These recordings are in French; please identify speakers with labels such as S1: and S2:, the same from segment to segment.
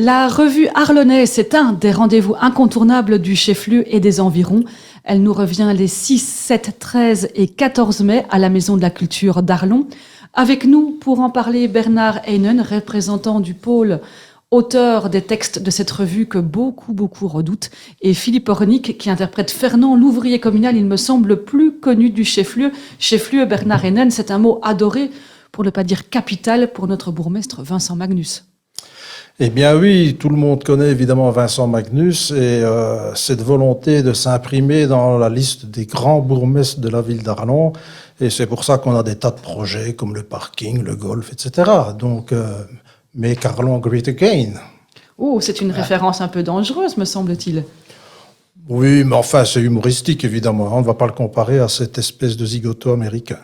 S1: La revue arlonnaise, c'est un des rendez-vous incontournables du chef-lieu et des environs. Elle nous revient les 6, 7, 13 et 14 mai à la Maison de la Culture d'Arlon. Avec nous, pour en parler, Bernard Heinen, représentant du pôle, auteur des textes de cette revue que beaucoup redoutent, et Philippe Ornick, qui interprète Fernand, l'ouvrier communal, il me semble, le plus connu du chef-lieu. Chef-lieu, Bernard Heinen, c'est un mot adoré, pour ne pas dire capital, pour notre bourgmestre Vincent Magnus.
S2: Eh bien oui, tout le monde connaît évidemment Vincent Magnus et cette volonté de s'imprimer dans la liste des grands bourgmestres de la ville d'Arlon. Et c'est pour ça qu'on a des tas de projets comme le parking, le golf, etc. Donc, Make Arlon Great Again.
S1: Oh, c'est une référence un peu dangereuse, me semble-t-il.
S2: Oui, mais enfin, c'est humoristique évidemment. On ne va pas le comparer à cette espèce de zigoto américain.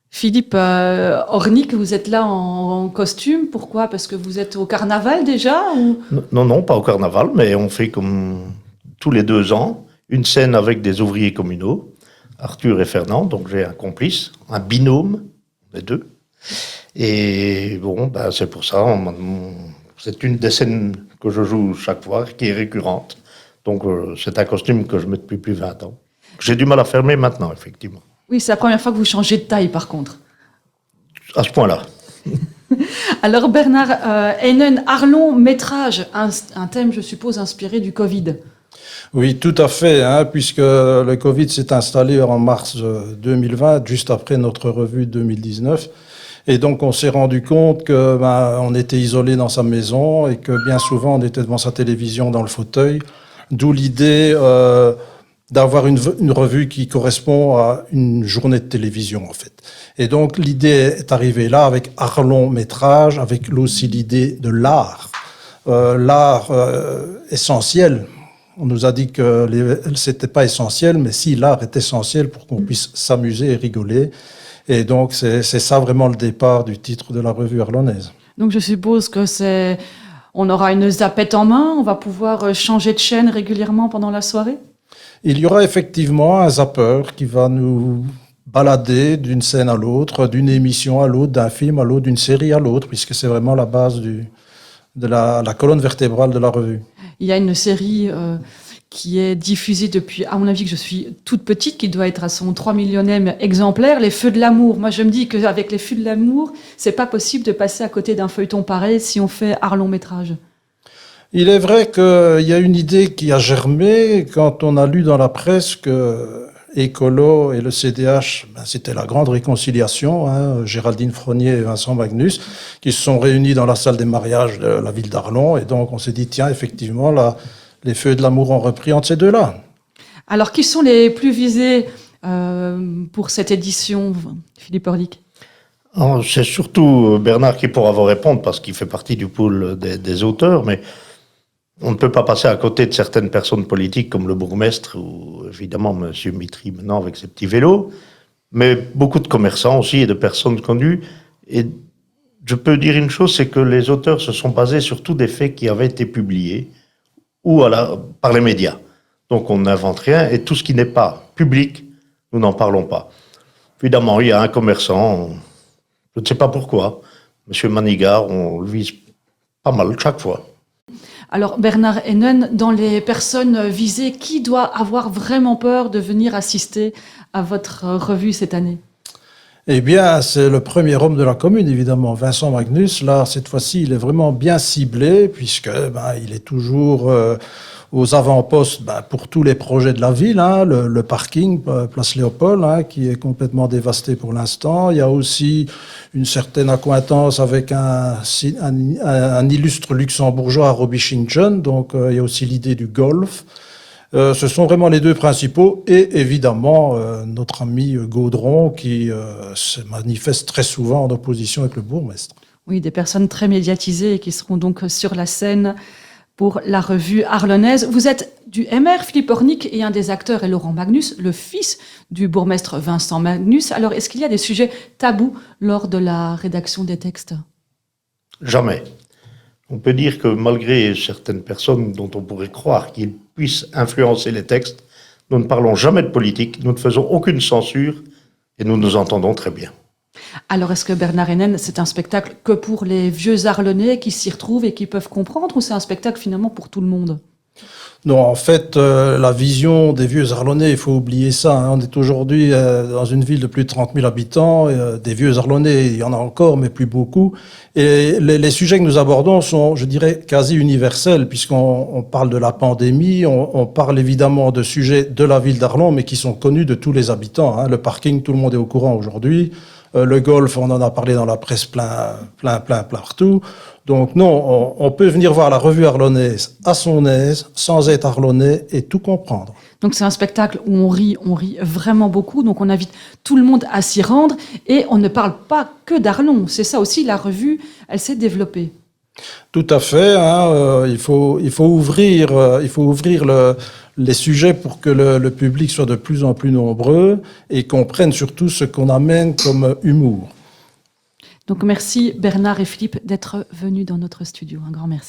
S1: Philippe Ornick, vous êtes là en costume. Pourquoi? Parce que vous êtes au carnaval déjà ou...
S3: Non, pas au carnaval, mais on fait comme tous les 2 ans une scène avec des ouvriers communaux, Arthur et Fernand, donc j'ai un complice, un binôme, les deux. Et bon, c'est pour ça, c'est une des scènes que je joue chaque fois, qui est récurrente. Donc c'est un costume que je mets depuis plus de 20 ans. J'ai du mal à fermer maintenant, effectivement.
S1: Oui, c'est la première fois que vous changez de taille, par contre.
S3: À ce point-là.
S1: Alors, Bernard Heinen, Arlon, métrage, un thème, je suppose, inspiré du Covid.
S2: Oui, tout à fait, puisque le Covid s'est installé en mars 2020, juste après notre revue 2019. Et donc, on s'est rendu compte que on était isolé dans sa maison et que bien souvent, on était devant sa télévision dans le fauteuil. D'où l'idée d'avoir une revue qui correspond à une journée de télévision, en fait. Et donc, l'idée est arrivée là avec Arlon Métrage, avec aussi l'idée de l'art. L'art essentiel. On nous a dit que c'était pas essentiel, mais si, l'art est essentiel pour qu'on puisse s'amuser et rigoler. Et donc, c'est ça vraiment le départ du titre de la revue arlonnaise.
S1: Donc, je suppose que on aura une zappette en main, on va pouvoir changer de chaîne régulièrement pendant la soirée?
S2: Il y aura effectivement un zapper qui va nous balader d'une scène à l'autre, d'une émission à l'autre, d'un film à l'autre, d'une série à l'autre, puisque c'est vraiment la base de la colonne vertébrale de la revue.
S1: Il y a une série qui est diffusée depuis, à mon avis, que je suis toute petite, qui doit être à son 3 millionième exemplaire, Les Feux de l'amour. Moi, je me dis qu'avec Les Feux de l'amour, c'est pas possible de passer à côté d'un feuilleton pareil si on fait Arlon Métrage.
S2: Il est vrai qu'il y a une idée qui a germé quand on a lu dans la presse que Écolo et le CDH, c'était la grande réconciliation, Géraldine Fronier et Vincent Magnus, qui se sont réunis dans la salle des mariages de la ville d'Arlon. Et donc, on s'est dit, tiens, effectivement, là, les Feux de l'amour ont repris entre ces deux-là.
S1: Alors, qui sont les plus visés pour cette édition, Philippe Ornick?
S3: C'est surtout Bernard qui pourra vous répondre, parce qu'il fait partie du pool des auteurs, mais on ne peut pas passer à côté de certaines personnes politiques comme le bourgmestre ou évidemment M. Mitry maintenant avec ses petits vélos, mais beaucoup de commerçants aussi et de personnes connues. Et je peux dire une chose, c'est que les auteurs se sont basés sur tous des faits qui avaient été publiés ou par les médias. Donc on n'invente rien et tout ce qui n'est pas public, nous n'en parlons pas. Évidemment, il y a un commerçant, je ne sais pas pourquoi, M. Manigard, on le vise pas mal chaque fois.
S1: Alors, Bernard Heinen, dans les personnes visées, qui doit avoir vraiment peur de venir assister à votre revue cette année?
S2: Eh bien, c'est le premier homme de la commune, évidemment, Vincent Magnus. Là, cette fois-ci, il est vraiment bien ciblé, puisque il est toujours aux avant-postes pour tous les projets de la ville. Le parking, Place Léopold, qui est complètement dévasté pour l'instant. Il y a aussi une certaine accointance avec un illustre luxembourgeois à Robichingen. Donc, il y a aussi l'idée du golf. Ce sont vraiment les deux principaux et évidemment notre ami Gaudron qui se manifeste très souvent en opposition avec le bourgmestre.
S1: Oui, des personnes très médiatisées et qui seront donc sur la scène pour la revue arlonnaise. Vous êtes du MR, Philippe Ornick, et un des acteurs est Laurent Magnus, le fils du bourgmestre Vincent Magnus. Alors, est-ce qu'il y a des sujets tabous lors de la rédaction des textes?
S3: Jamais. On peut dire que malgré certaines personnes dont on pourrait croire qu'ils puissent influencer les textes, nous ne parlons jamais de politique, nous ne faisons aucune censure et nous nous entendons très bien.
S1: Alors, est-ce que Bernard Hennen, c'est un spectacle que pour les vieux Arlonnais qui s'y retrouvent et qui peuvent comprendre, ou c'est un spectacle finalement pour tout le monde?
S2: Non, en fait, la vision des vieux Arlonnais, il faut oublier ça, hein. On est aujourd'hui dans une ville de plus de 30 000 habitants. Des vieux Arlonnais, il y en a encore, mais plus beaucoup. Et les sujets que nous abordons sont, je dirais, quasi universels, puisqu'on parle de la pandémie, on parle évidemment de sujets de la ville d'Arlon, mais qui sont connus de tous les habitants, hein. Le parking, tout le monde est au courant aujourd'hui. Le golf, on en a parlé dans la presse plein partout. Donc non, on peut venir voir la revue arlonnaise à son aise, sans être arlonnais et tout comprendre.
S1: Donc c'est un spectacle où on rit vraiment beaucoup, donc on invite tout le monde à s'y rendre, et on ne parle pas que d'Arlon, c'est ça aussi, la revue, elle s'est développée.
S2: Tout à fait, hein, il faut ouvrir les sujets pour que le public soit de plus en plus nombreux et comprenne surtout ce qu'on amène comme humour.
S1: Donc merci Bernard et Philippe d'être venus dans notre studio, un grand merci.